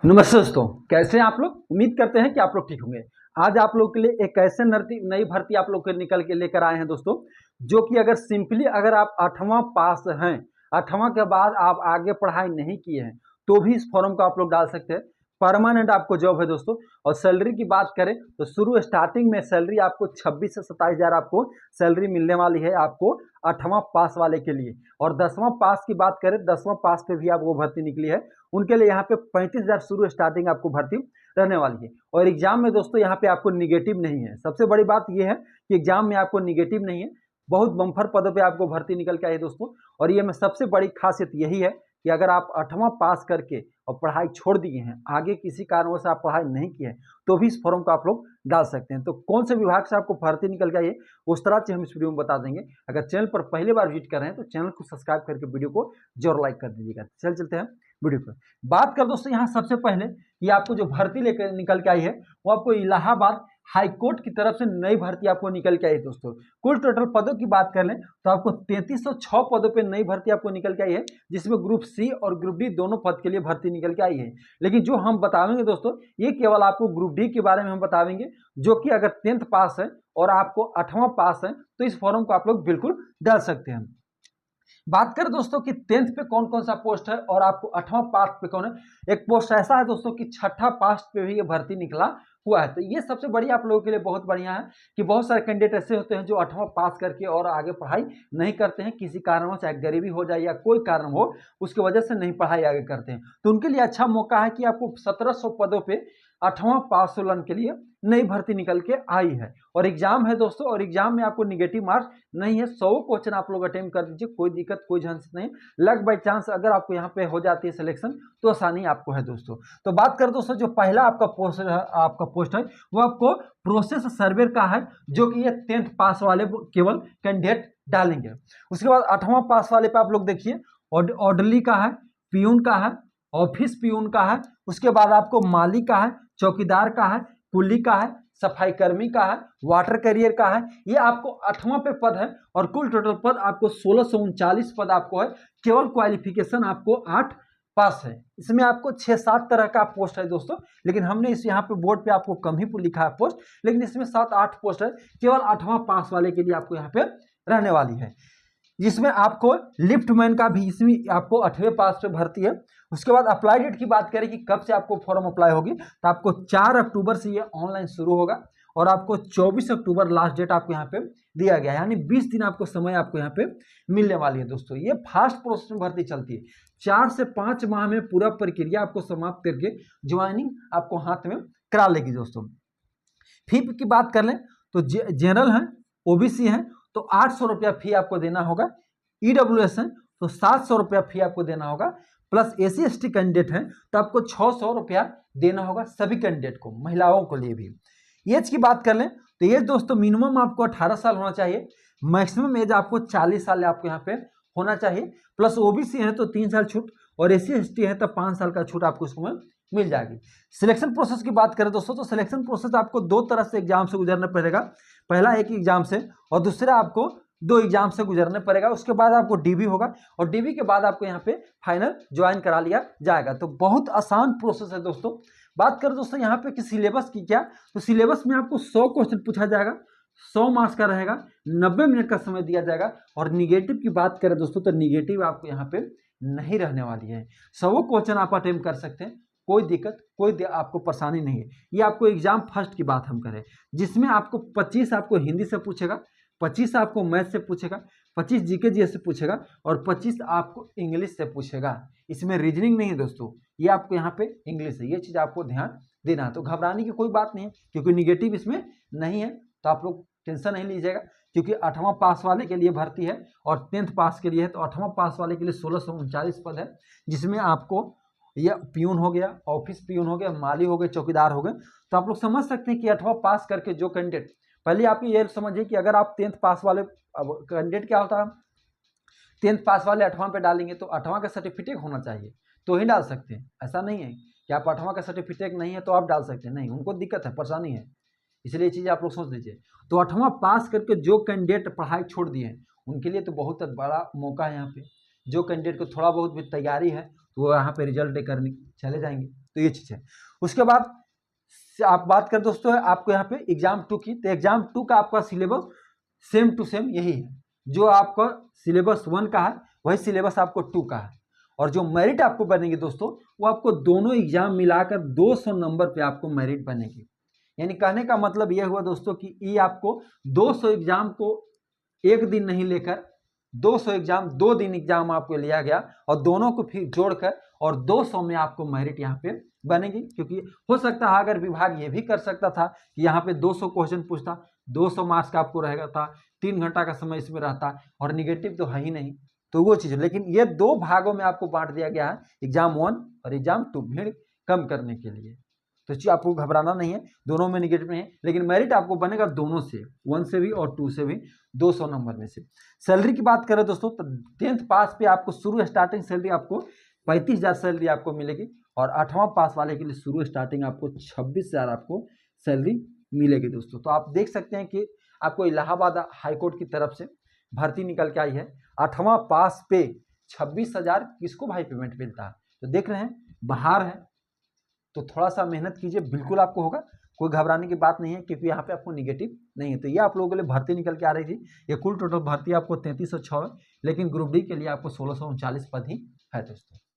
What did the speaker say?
नमस्ते दोस्तों, कैसे हैं आप लोग। उम्मीद करते हैं कि आप लोग ठीक होंगे। आज आप लोग के लिए एक ऐसे नई भर्ती आप लोग के निकल के लेकर आए हैं दोस्तों, जो कि अगर आप 8वां पास हैं, 8वां के बाद आप आगे पढ़ाई नहीं किए हैं, तो भी इस फॉर्म को आप लोग डाल सकते हैं। परमानेंट आपको जॉब है दोस्तों। और सैलरी की बात करें तो शुरू स्टार्टिंग में सैलरी आपको 26 से 27 हज़ार आपको सैलरी मिलने वाली है आपको 8वां पास वाले के लिए। और 10वां पास की बात करें, 10वां पास पे भी आपको भर्ती निकली है, उनके लिए यहाँ पे 35 हज़ार शुरू स्टार्टिंग आपको भर्ती रहने वाली है। और एग्जाम में दोस्तों यहाँ पे आपको निगेटिव नहीं है। सबसे बड़ी बात यह है कि एग्जाम में आपको निगेटिव नहीं है। बहुत बम्पर पदों पे आपको भर्ती निकल के आई है दोस्तों। और ये में सबसे बड़ी खासियत यही है कि अगर आप 8वां पास करके और पढ़ाई छोड़ दिए हैं, आगे किसी कारणों से आप पढ़ाई नहीं किए हैं, तो भी इस फॉर्म को आप लोग डाल सकते हैं। तो कौन से विभाग से आपको भर्ती निकल के आई है, उस तरह से हम इस वीडियो में बता देंगे। अगर चैनल पर पहली बार विजिट कर रहे हैं तो चैनल को सब्सक्राइब करके वीडियो को जरूर लाइक कर दीजिएगा। चलते हैं वीडियो पर। बात कर दोस्तों यहाँ सबसे पहले कि आपको जो भर्ती लेकर निकल के आई है, वो आपको इलाहाबाद हाई कोर्ट की तरफ से नई भर्ती आपको निकल के आई है दोस्तों। कुल टोटल पदों की बात कर लें तो आपको 3306 पदों पे नई भर्ती आपको निकल के आई है, जिसमें ग्रुप सी और ग्रुप डी दोनों पद के लिए भर्ती निकल के आई है। लेकिन जो हम बताएंगे दोस्तों, ये केवल आपको ग्रुप डी के बारे में हम बताएंगे, जो कि अगर 10th पास है और आपको 8वां पास है तो इस फॉर्म को आप लोग बिल्कुल डाल सकते हैं। बात करें दोस्तों कि 10th पे कौन कौन सा पोस्ट है और आपको 8वां पास पे कौन है। एक पोस्ट ऐसा है दोस्तों कि 6ठा पास पे भी ये भर्ती निकला हुआ है। तो ये सबसे बड़ी आप लोगों के लिए बहुत बढ़िया है कि बहुत सारे कैंडिडेट ऐसे होते हैं जो 8वां पास करके और आगे पढ़ाई नहीं करते हैं, किसी कारण चाहे गरीबी हो जाए या कोई कारण हो, उसकी वजह से नहीं पढ़ाई आगे करते हैं। तो उनके लिए अच्छा मौका है कि आपको 1700 पदों पे 8वां पास सोलन के लिए नई भर्ती निकल के आई है। और एग्जाम है दोस्तों, और एग्जाम में आपको निगेटिव मार्क्स नहीं है। 100 क्वेश्चन आप लोग अटेम्प्ट कर दीजिए, कोई दिक्कत कोई झंझट नहीं। लक बाई चांस अगर आपको यहाँ पे हो जाती है सिलेक्शन तो आसानी आपको है दोस्तों। तो बात करें दोस्तों, जो पहला आपका पोस्ट है वो आपको प्रोसेस सर्वेयर का है, जो कि ये 10th पास वाले केवल कैंडिडेट डालेंगे। उसके बाद 8वां पास वाले पे आप लोग देखिए, ऑर्डरली का है, पियून का है, ऑफिस पियून का है, उसके बाद आपको माली का है, चौकीदार का है, कुली का है, सफाई कर्मी का है, वाटर कैरियर का है। ये आपको 8वां पे पद है और कुल टोटल पद आपको 1639 पद आपको है। केवल क्वालिफिकेशन आपको 8 पास है। इसमें आपको 6-7 तरह का पोस्ट है दोस्तों, लेकिन हमने इस यहाँ पे बोर्ड पे आपको कम ही लिखा है पोस्ट, लेकिन इसमें 7-8 पोस्ट है। केवल 8वां पास वाले के लिए आपको यहाँ पे रहने वाली है, जिसमें आपको लिफ्टमैन का भी इसमें आपको 8वें पास पे भर्ती है। उसके बाद अप्लाई डेट की बात करें कि कब से आपको फॉर्म अप्लाई होगी, तो आपको 4 अक्टूबर से ये ऑनलाइन शुरू होगा और आपको 24 अक्टूबर लास्ट डेट आपको यहाँ पे दिया गया है, यानी 20 दिन आपको समय आपको यहाँ पे मिलने वाली है दोस्तों। ये फास्ट प्रोसेस में भर्ती चलती है। 4 से 5 माह में पूरा प्रक्रिया आपको समाप्त करके ज्वाइनिंग आपको हाथ में करा लेगी दोस्तों। फी की बात कर लें तो जनरल है, ओबीसी है तो 800 रुपया फी आपको देना होगा। ईडब्ल्यूएस है तो 700 रुपया फी आपको देना होगा। प्लस एसी एसटी कैंडिडेट है तो आपको 600 रुपया देना होगा सभी कैंडिडेट को, महिलाओं को लिए भी। एज की बात कर लें तो एज दोस्तों मिनिमम आपको 18 साल होना चाहिए, मैक्सिमम एज आपको 40 साल आपको यहाँ पे होना चाहिए। प्लस ओबीसी है तो 3 साल छूट और एसी एसटी है तो 5 साल का छूट आपको इसमें मिल जाएगी। सिलेक्शन प्रोसेस की बात करें दोस्तों, तो सिलेक्शन प्रोसेस आपको 2 तरह से एग्जाम से गुजरना पड़ेगा। पहला एक एग्जाम से और दूसरा आपको 2 एग्जाम से गुजरना पड़ेगा। उसके बाद आपको डीबी होगा और डीबी के बाद आपको यहाँ पे फाइनल ज्वाइन करा लिया जाएगा। तो बहुत आसान प्रोसेस है दोस्तों। बात करें दोस्तों यहाँ पे कि सिलेबस की क्या, तो सिलेबस में आपको 100 क्वेश्चन पूछा जाएगा, 100 मार्क्स का रहेगा, 90 मिनट का समय दिया जाएगा। और निगेटिव की बात करें दोस्तों तो निगेटिव आपको यहाँ पे नहीं रहने वाली है। 100 क्वेश्चन आप अटेम्प्ट कर सकते हैं, कोई दिक्कत कोई आपको परेशानी नहीं है। ये आपको एग्जाम फर्स्ट की बात हम करें, जिसमें आपको 25 आपको हिंदी से पूछेगा, 25 आपको मैथ से पूछेगा, 25 जीके जीएस से पूछेगा और 25 आपको इंग्लिश से पूछेगा। इसमें रीजनिंग नहीं है दोस्तों, ये आपको यहाँ पे इंग्लिश है। ये चीज़ आपको ध्यान देना है। तो घबराने की कोई बात नहीं है, क्योंकि निगेटिव इसमें नहीं है, तो आप लोग टेंशन नहीं लीजिएगा। क्योंकि 8वां पास वाले के लिए भर्ती है और 10th पास के लिए है। तो 8वां पास वाले के लिए 1639 पद है, जिसमें आपको यह पियून हो गया, ऑफिस पियून हो गया, माली हो गए, चौकीदार हो गए। तो आप लोग समझ सकते हैं कि 8वां पास करके जो कैंडिडेट, पहले आप ये समझिए कि अगर आप 10th पास वाले, अब कैंडिडेट क्या होता है, 10th पास वाले 8वां पे डालेंगे तो 8वां का सर्टिफिकेट होना चाहिए तो ही डाल सकते हैं। ऐसा नहीं है कि आप 8वां का सर्टिफिकेट नहीं है तो आप डाल सकते हैं, नहीं, उनको दिक्कत है, परेशानी है। इसलिए ये चीज़ आप लोग सोच लीजिए। तो 8वां पास करके जो कैंडिडेट पढ़ाई छोड़ दिए हैं उनके लिए तो बहुत बड़ा मौका है यहाँ पे। जो कैंडिडेट को थोड़ा बहुत भी तैयारी है तो वो यहाँ पे रिजल्ट करने चले जाएंगे। तो ये चीज़ है। उसके बाद आप बात करें दोस्तों आपको यहाँ पे एग्जाम 2 की, तो एग्जाम 2 का आपका सिलेबस सेम टू सेम यही है, जो आपका सिलेबस 1 का है वही सिलेबस आपको 2 का है। और जो मेरिट आपको बनेगी दोस्तों वो आपको दोनों एग्जाम मिलाकर 200 नंबर पे आपको मेरिट बनेगी। यानी कहने का मतलब यह हुआ दोस्तों कि ये आपको 200 एग्जाम को एक दिन नहीं लेकर 200 एग्जाम 2 दिन एग्जाम आपको लिया गया और दोनों को फिर जोड़कर और 200 में आपको मेरिट यहाँ पे बनेगी। क्योंकि हो सकता है अगर विभाग ये भी कर सकता था कि यहाँ पे 200 क्वेश्चन पूछता, 200 मार्क्स का आपको रहेगा था, 3 घंटा का समय इसमें रहता और निगेटिव तो है ही नहीं, तो वो चीज़। लेकिन ये 2 भागों में आपको बांट दिया गया है, एग्जाम 1 और एग्जाम 2, भीड़ कम करने के लिए। तो आपको घबराना नहीं है, दोनों में निगेटिव नहीं है, लेकिन मेरिट आपको बनेगा दोनों से, 1 से भी और 2 से भी, 200 नंबर में से। सैलरी की बात करें दोस्तों तो 10th पास पे आपको शुरू स्टार्टिंग सैलरी आपको 35,000 सैलरी आपको मिलेगी और 8वां पास वाले के लिए शुरू स्टार्टिंग आपको 26,000 आपको सैलरी मिलेगी दोस्तों। तो आप देख सकते हैं कि आपको इलाहाबाद हाईकोर्ट की तरफ से भर्ती निकल के आई है, 8वां पास पे 26,000 किसको भाई पेमेंट मिलता है। तो देख रहे हैं बाहर है, तो थोड़ा सा मेहनत कीजिए, बिल्कुल आपको होगा, कोई घबराने की बात नहीं है, क्योंकि यहाँ पे आपको निगेटिव नहीं है। तो ये आप लोगों के लिए भर्ती निकल के आ रही थी। ये कुल टोटल भर्ती आपको 3306 है, लेकिन ग्रुप डी के लिए आपको 1639 पद ही है दोस्तों।